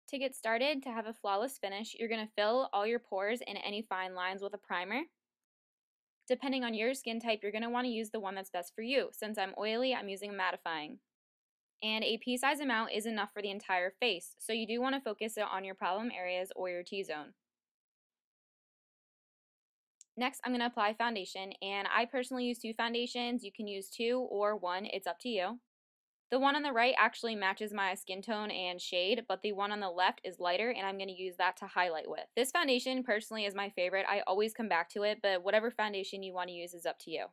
To get started, to have a flawless finish, you're going to fill all your pores and any fine lines with a primer. Depending on your skin type, you're going to want to use the one that's best for you. Since I'm oily, I'm using mattifying. And a pea-size amount is enough for the entire face, so you do want to focus it on your problem areas or your T-zone. Next, I'm going to apply foundation, and I personally use 2 foundations. You can use 2 or 1, it's up to you. The one on the right actually matches my skin tone and shade, but the one on the left is lighter, and I'm going to use that to highlight with. This foundation personally is my favorite. I always come back to it, but whatever foundation you want to use is up to you.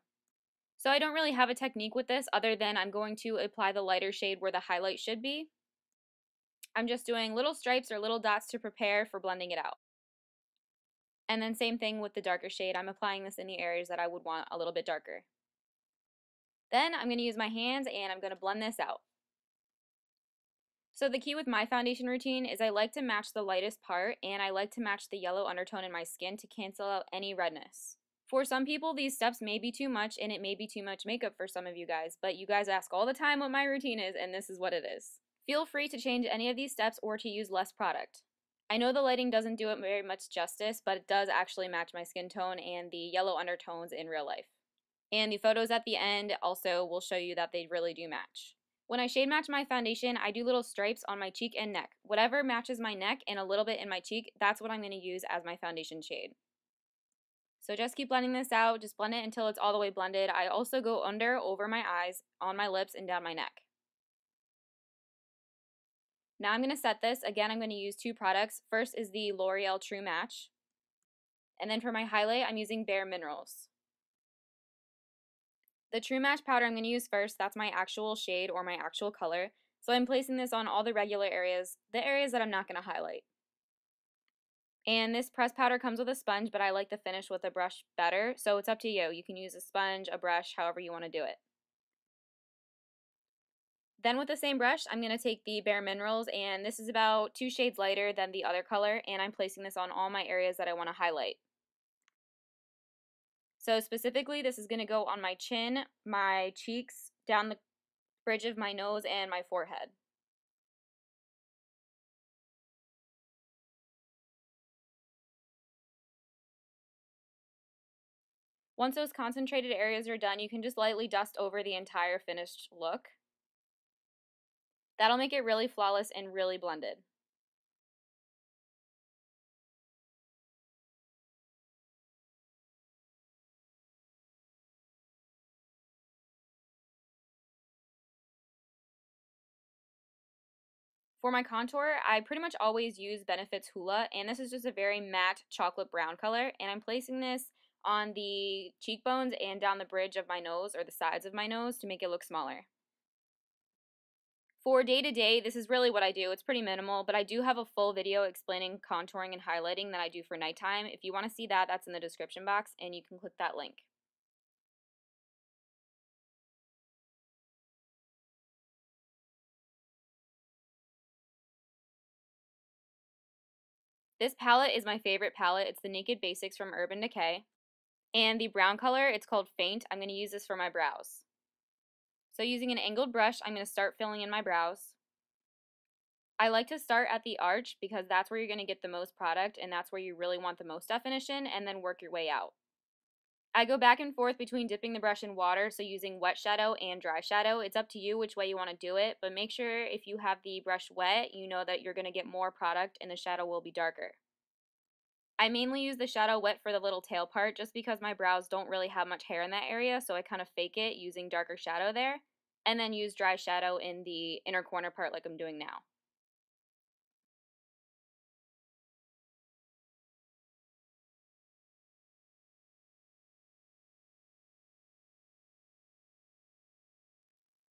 So I don't really have a technique with this other than I'm going to apply the lighter shade where the highlight should be. I'm just doing little stripes or little dots to prepare for blending it out. And then same thing with the darker shade. I'm applying this in the areas that I would want a little bit darker. Then I'm going to use my hands and I'm going to blend this out. So the key with my foundation routine is I like to match the lightest part and I like to match the yellow undertone in my skin to cancel out any redness. For some people, these steps may be too much and it may be too much makeup for some of you guys, but you guys ask all the time what my routine is and this is what it is. Feel free to change any of these steps or to use less product. I know the lighting doesn't do it very much justice, but it does actually match my skin tone and the yellow undertones in real life. And the photos at the end also will show you that they really do match. When I shade match my foundation, I do little stripes on my cheek and neck. Whatever matches my neck and a little bit in my cheek, that's what I'm going to use as my foundation shade. So just keep blending this out, just blend it until it's all the way blended. I also go under, over my eyes, on my lips, and down my neck. Now I'm going to set this. Again, I'm going to use 2 products. First is the L'Oreal True Match. And then for my highlight, I'm using Bare Minerals. The True Match powder I'm going to use first. That's my actual shade or my actual color. So I'm placing this on all the regular areas, the areas that I'm not going to highlight. And this pressed powder comes with a sponge, but I like to finish with a brush better. So it's up to you. You can use a sponge, a brush, however you want to do it. Then with the same brush, I'm going to take the Bare Minerals, and this is about 2 shades lighter than the other color, and I'm placing this on all my areas that I want to highlight. So specifically, this is going to go on my chin, my cheeks, down the bridge of my nose, and my forehead. Once those concentrated areas are done, you can just lightly dust over the entire finished look. That'll make it really flawless and really blended. For my contour, I pretty much always use Benefit's Hoola, and this is just a very matte chocolate brown color, and I'm placing this on the cheekbones and down the bridge of my nose or the sides of my nose to make it look smaller. For day to day, this is really what I do. It's pretty minimal, but I do have a full video explaining contouring and highlighting that I do for nighttime. If you want to see that, that's in the description box, and you can click that link. This palette is my favorite palette. It's the Naked Basics from Urban Decay. And the brown color, it's called Faint. I'm going to use this for my brows. So using an angled brush, I'm going to start filling in my brows. I like to start at the arch because that's where you're going to get the most product and that's where you really want the most definition, and then work your way out. I go back and forth between dipping the brush in water, so using wet shadow and dry shadow. It's up to you which way you want to do it, but make sure if you have the brush wet, you know that you're going to get more product and the shadow will be darker. I mainly use the shadow wet for the little tail part just because my brows don't really have much hair in that area, so I kind of fake it using darker shadow there, and then use dry shadow in the inner corner part like I'm doing now.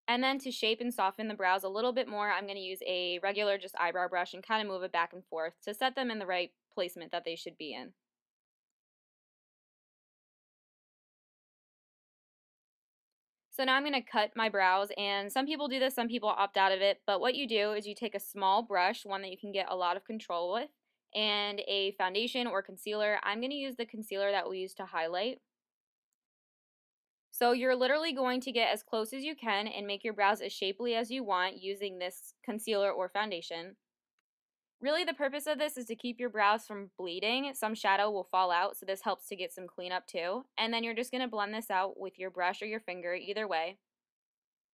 And then to shape and soften the brows a little bit more, I'm going to use a regular just eyebrow brush and kind of move it back and forth to set them in the right placement that they should be in. So now I'm going to cut my brows, and some people do this, some people opt out of it, but what you do is you take a small brush, one that you can get a lot of control with, and a foundation or concealer. I'm going to use the concealer that we use to highlight. So you're literally going to get as close as you can and make your brows as shapely as you want using this concealer or foundation. Really, the purpose of this is to keep your brows from bleeding. Some shadow will fall out, so this helps to get some cleanup too. And then you're just going to blend this out with your brush or your finger, either way.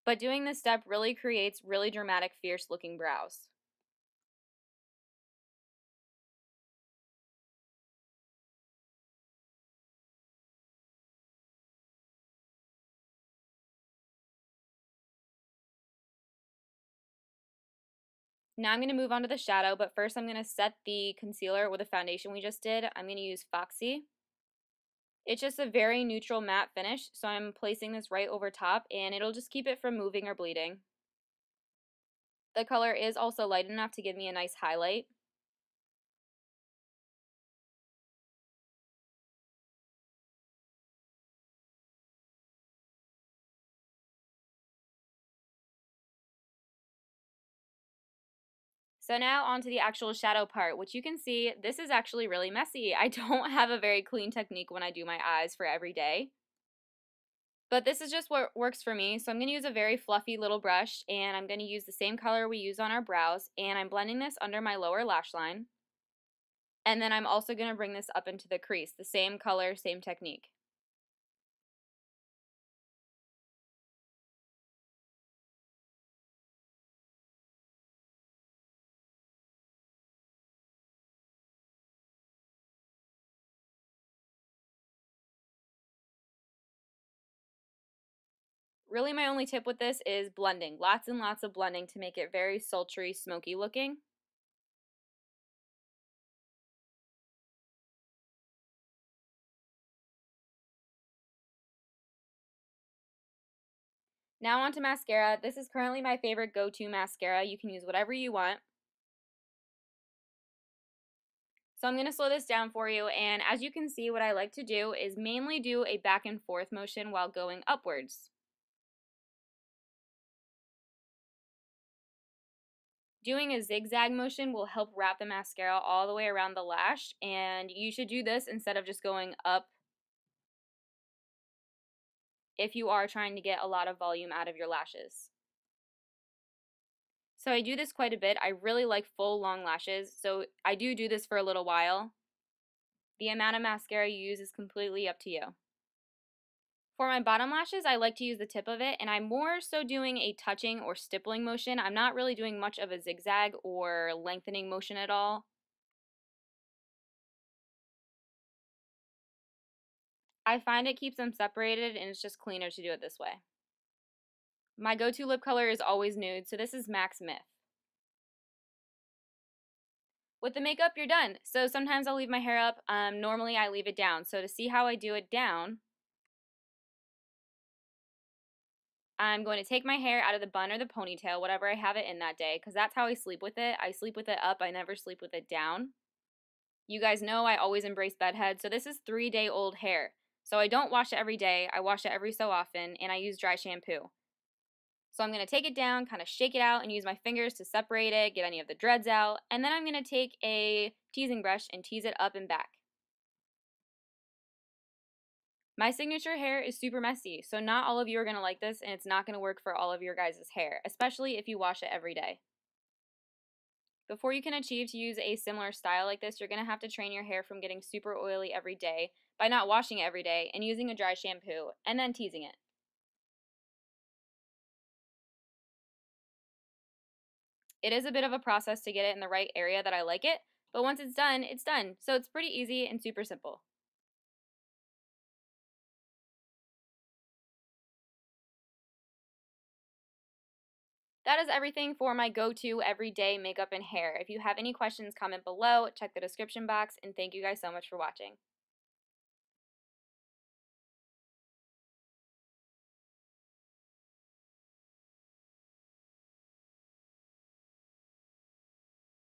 But doing this step really creates really dramatic, fierce looking brows. Now I'm going to move on to the shadow, but first I'm going to set the concealer with the foundation we just did. I'm going to use Foxy. It's just a very neutral matte finish, so I'm placing this right over top and it'll just keep it from moving or bleeding. The color is also light enough to give me a nice highlight. So now onto the actual shadow part, which you can see, this is actually really messy. I don't have a very clean technique when I do my eyes for every day. But this is just what works for me. So I'm going to use a very fluffy little brush and I'm going to use the same color we use on our brows and I'm blending this under my lower lash line. And then I'm also going to bring this up into the crease, the same color, same technique. Really my only tip with this is blending. Lots and lots of blending to make it very sultry, smoky looking. Now onto mascara. This is currently my favorite go-to mascara. You can use whatever you want. So I'm going to slow this down for you, and as you can see, what I like to do is mainly do a back and forth motion while going upwards. Doing a zigzag motion will help wrap the mascara all the way around the lash, and you should do this instead of just going up if you are trying to get a lot of volume out of your lashes. So I do this quite a bit. I really like full long lashes, so I do this for a little while. The amount of mascara you use is completely up to you. For my bottom lashes, I like to use the tip of it, and I'm more so doing a touching or stippling motion. I'm not really doing much of a zigzag or lengthening motion at all. I find it keeps them separated, and it's just cleaner to do it this way. My go-to lip color is always nude, so this is Max Myth. With the makeup, you're done. So sometimes I'll leave my hair up. Normally I leave it down. So to see how I do it down, I'm going to take my hair out of the bun or the ponytail, whatever I have it in that day, because that's how I sleep with it. I sleep with it up. I never sleep with it down. You guys know I always embrace bedhead, so this is 3-day-old hair. So I don't wash it every day. I wash it every so often, and I use dry shampoo. So I'm going to take it down, kind of shake it out, and use my fingers to separate it, get any of the dreads out, and then I'm going to take a teasing brush and tease it up and back. My signature hair is super messy, so not all of you are going to like this, and it's not going to work for all of your guys' hair, especially if you wash it every day. Before you can achieve to use a similar style like this, you're going to have to train your hair from getting super oily every day by not washing it every day and using a dry shampoo, and then teasing it. It is a bit of a process to get it in the right area that I like it, but once it's done, it's done. So it's pretty easy and super simple. That is everything for my go-to everyday makeup and hair. If you have any questions, comment below, check the description box, and thank you guys so much for watching.